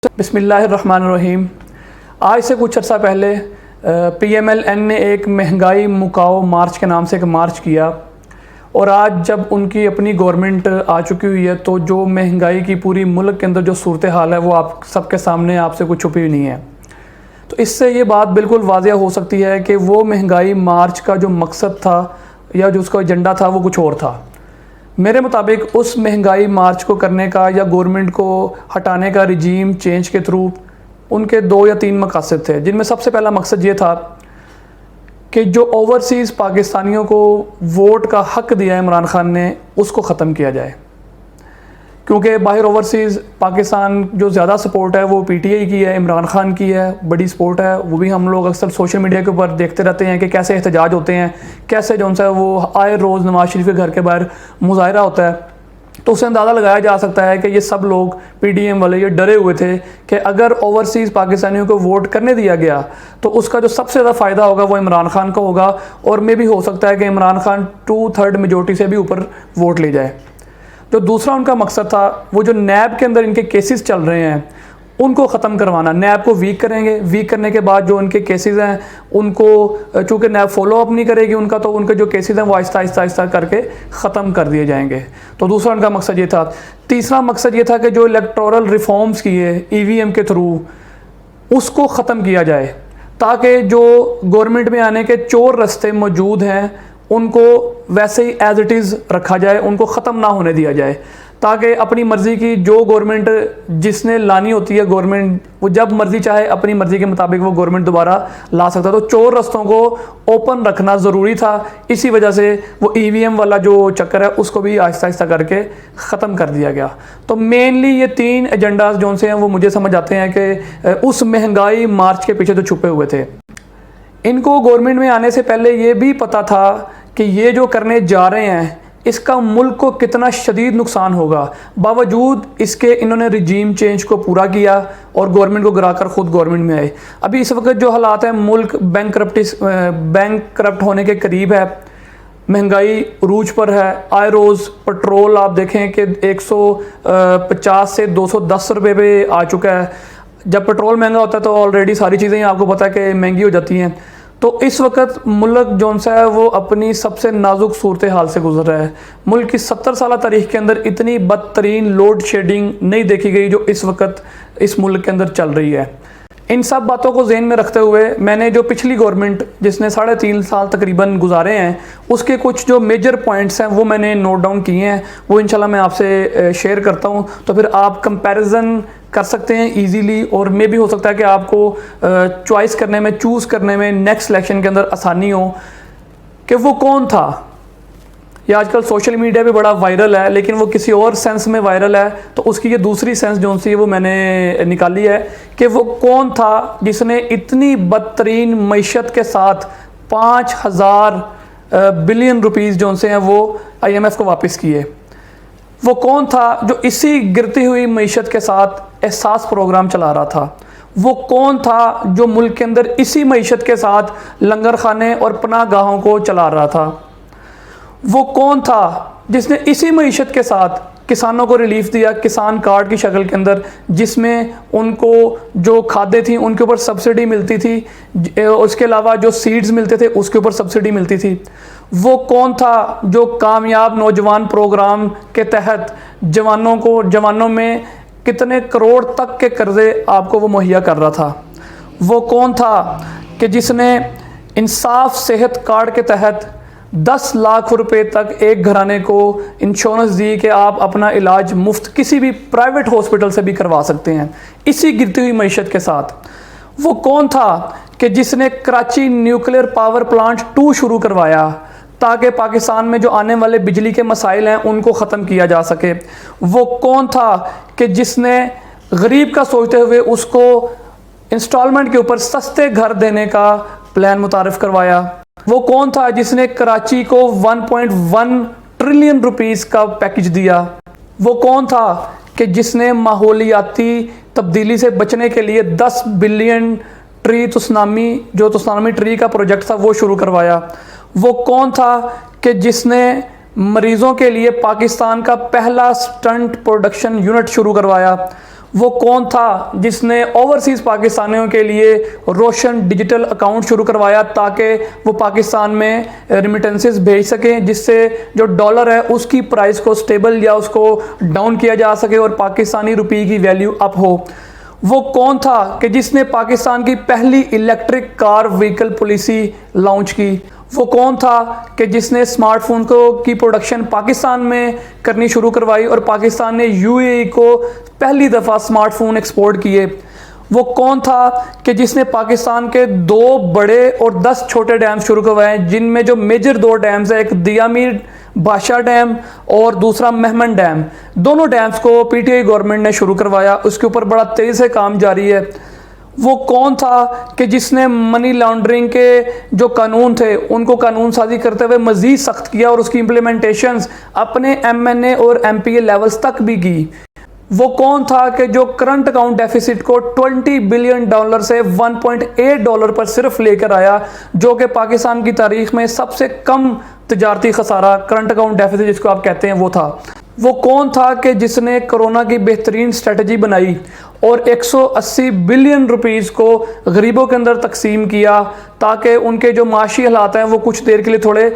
बिस्मिल्लाहिर्रहमानिर्रहीम। आज से कुछ अर्सा पहले PMLN ने एक महंगाई मुकाओ मार्च के नाम से एक मार्च किया और आज जब उनकी अपनी गवर्नमेंट आ चुकी हुई है तो जो महंगाई की पूरी मुल्क के अंदर जो सूरत हाल है वो आप सबके सामने आपसे कुछ छुपी नहीं है। तो इससे ये बात बिल्कुल वाज़ेह हो सकती है कि वो महंगाई मार्च का जो मकसद था या जो उसका एजेंडा था वो कुछ और था। मेरे मुताबिक उस महंगाई मार्च को करने का या गवर्नमेंट को हटाने का रिजीम चेंज के थ्रू उनके 2 या 3 मकसद थे, जिनमें सबसे पहला मकसद ये था कि जो ओवरसीज़ पाकिस्तानियों को वोट का हक़ दिया है इमरान खान ने उसको ख़त्म किया जाए, क्योंकि बाहर ओवरसीज़ पाकिस्तान जो ज़्यादा सपोर्ट है वो PTI की है, इमरान खान की है, बड़ी सपोर्ट है। वो भी हम लोग अक्सर सोशल मीडिया के ऊपर देखते रहते हैं कि कैसे एहतजाज होते हैं, कैसे जो सा वो आए रोज़ नवाज शरीफ के घर के बाहर मुजाहरा होता है। तो उससे अंदाज़ा लगाया जा सकता है कि ये सब लोग PDM वाले ये डरे हुए थे कि अगर ओवरसीज़ पाकिस्तानियों को वोट करने दिया गया तो उसका जो सबसे ज़्यादा फ़ायदा होगा वो इमरान खान का होगा और मे भी हो सकता है कि इमरान खान 2/3 मेजॉरिटी से भी ऊपर वोट ले जाए। जो दूसरा उनका मकसद था वो जो नैब के अंदर इनके केसेस चल रहे हैं उनको ख़त्म करवाना। नैब को वीक करेंगे, वीक करने के बाद जो उनके केसेस हैं उनको चूँकि नैब फॉलो अप नहीं करेगी उनका, तो उनके जो केसेस हैं वो आहिस्ता करके ख़त्म कर दिए जाएंगे। तो दूसरा उनका मकसद ये था। तीसरा मकसद ये था कि जो इलेक्टोरल रिफॉर्म्स किए EVM के थ्रू उसको ख़त्म किया जाए, ताकि जो गवर्नमेंट में आने के चोर रास्ते मौजूद हैं उनको वैसे ही एज़ इट इज़ रखा जाए, उनको ख़त्म ना होने दिया जाए, ताकि अपनी मर्ज़ी की जो गवर्नमेंट जिसने लानी होती है गवर्नमेंट वो जब मर्ज़ी चाहे अपनी मर्ज़ी के मुताबिक वो गवर्नमेंट दोबारा ला सकता है। तो चोर रास्तों को ओपन रखना ज़रूरी था। इसी वजह से वो EVM वाला जो चक्कर है उसको भी आहिस्ता करके ख़त्म कर दिया गया। तो मेनली ये 3 एजेंडाज जो से हैं वो मुझे समझ आते हैं कि उस महंगाई मार्च के पीछे तो छुपे हुए थे। इनको गवर्नमेंट में आने से पहले ये भी पता था कि ये जो करने जा रहे हैं इसका मुल्क को कितना शदीद नुकसान होगा। बावजूद इसके इन्होंने रिजीम चेंज को पूरा किया और गवर्नमेंट को गिराकर ख़ुद गवर्नमेंट में आए। अभी इस वक्त जो हालात है मुल्क बैंक होने के करीब है, महंगाई रूज पर है। आए रोज़ पेट्रोल आप देखें कि 150 से 210 रुपये पे आ चुका है। जब पेट्रोल महंगा होता है तो ऑलरेडी सारी चीज़ें आपको पता है कि महंगी हो जाती हैं। तो इस वक्त मुल्क जौन सा है वो अपनी सबसे नाजुक सूरत हाल से गुजर रहा है। मुल्क की 70 साल तारीख के अंदर इतनी बदतरीन लोड शेडिंग नहीं देखी गई जो इस वक्त इस मुल्क के अंदर चल रही है। इन सब बातों को ज़हन में रखते हुए मैंने जो पिछली गवर्नमेंट जिसने 3.5 साल तकरीबन गुजारे हैं उसके कुछ जो मेजर पॉइंट्स हैं वो मैंने नोट डाउन किए हैं, वो इंशाल्लाह मैं आपसे शेयर करता हूँ। तो फिर आप कंपैरिजन कर सकते हैं इजीली और मे भी हो सकता है कि आपको चॉइस करने में, चूज़ करने में नेक्स्ट सिलेक्शन के अंदर आसानी हो कि वो कौन था। ये आजकल सोशल मीडिया पे बड़ा वायरल है लेकिन वो किसी और सेंस में वायरल है, तो उसकी ये दूसरी सेंस जो सी वो मैंने निकाली है कि वो कौन था जिसने इतनी बदतरीन मईशत के साथ 5000 बिलियन रुपीज़ जो से हैं वो IMF को वापस किए। वो कौन था जो इसी गिरती हुई मईशत के साथ एहसास प्रोग्राम चला रहा था। वो कौन था जो मुल्क के अंदर इसी मईशत के साथ लंगर खाने और पनाह गाहों को चला रहा था। वो कौन था जिसने इसी मईशत के साथ किसानों को रिलीफ दिया किसान कार्ड की शक्ल के अंदर, जिसमें उनको जो खादें थी उनके ऊपर सब्सिडी मिलती थी, उसके अलावा जो सीड्स मिलते थे उसके ऊपर सब्सिडी मिलती थी। वो कौन था जो कामयाब नौजवान प्रोग्राम के तहत जवानों में कितने करोड़ तक के कर्जे आपको वो मुहैया कर रहा था। वो कौन था कि जिसने इंसाफ सेहत कार्ड के तहत 10 लाख रुपए तक एक घराने को इंश्योरेंस दी कि आप अपना इलाज मुफ्त किसी भी प्राइवेट हॉस्पिटल से भी करवा सकते हैं इसी गिरती हुई मईशत के साथ। वो कौन था कि जिसने कराची न्यूक्लियर पावर प्लांट 2 शुरू करवाया ताकि पाकिस्तान में जो आने वाले बिजली के मसाइल हैं उनको ख़त्म किया जा सके। वो कौन था कि जिसने गरीब का सोचते हुए उसको इंस्टॉलमेंट के ऊपर सस्ते घर देने का प्लान मुतारिफ करवाया। वो कौन था जिसने कराची को 1.1 ट्रिलियन रुपीस का पैकेज दिया। वो कौन था कि जिसने माहौलियाती तब्दीली से बचने के लिए 10 बिलियन ट्री तुसनामी ट्री का प्रोजेक्ट था वो शुरू करवाया। वो कौन था कि जिसने मरीज़ों के लिए पाकिस्तान का पहला स्टंट प्रोडक्शन यूनिट शुरू करवाया। वो कौन था जिसने ओवरसीज़ पाकिस्तानियों के लिए रोशन डिजिटल अकाउंट शुरू करवाया ताकि वो पाकिस्तान में रिमिटेंसेस भेज सकें, जिससे जो डॉलर है उसकी प्राइस को स्टेबल या उसको डाउन किया जा सके और पाकिस्तानी रुपये की वैल्यू अप हो। वो कौन था कि जिसने पाकिस्तान की पहली electric car vehicle policy launch की। वो कौन था कि जिसने स्मार्टफोन की प्रोडक्शन पाकिस्तान में करनी शुरू करवाई और पाकिस्तान ने यूएई को पहली दफ़ा स्मार्टफोन एक्सपोर्ट किए। वो कौन था कि जिसने पाकिस्तान के 2 बड़े और 10 छोटे डैम शुरू करवाए, जिनमें जो मेजर 2 डैम्स है, एक दियामीर बादशाह डैम और दूसरा मेहमन डैम। दोनों डैम्स को पीटीआई गवर्नमेंट ने शुरू करवाया, उसके ऊपर बड़ा तेज़ी से काम जारी है। वो कौन था कि जिसने मनी लॉन्ड्रिंग के जो कानून थे उनको कानून साजी करते हुए मज़ीद सख्त किया और उसकी इम्प्लीमेंटेशंस अपने एमएनए और एमपीए लेवल्स तक भी की। वो कौन था कि जो करंट अकाउंट डेफिसिट को $20 बिलियन से $1.8 पर सिर्फ लेकर आया, जो कि पाकिस्तान की तारीख में सबसे कम तजारती खसारा करंट अकाउंट डेफिसिट जिसको आप कहते हैं वो था। वो कौन था कि जिसने कोरोना की बेहतरीन स्ट्रेटजी बनाई और 180 बिलियन रुपीस को गरीबों के अंदर तकसीम किया ताकि उनके जो माशी हालात हैं वो कुछ देर के लिए थोड़े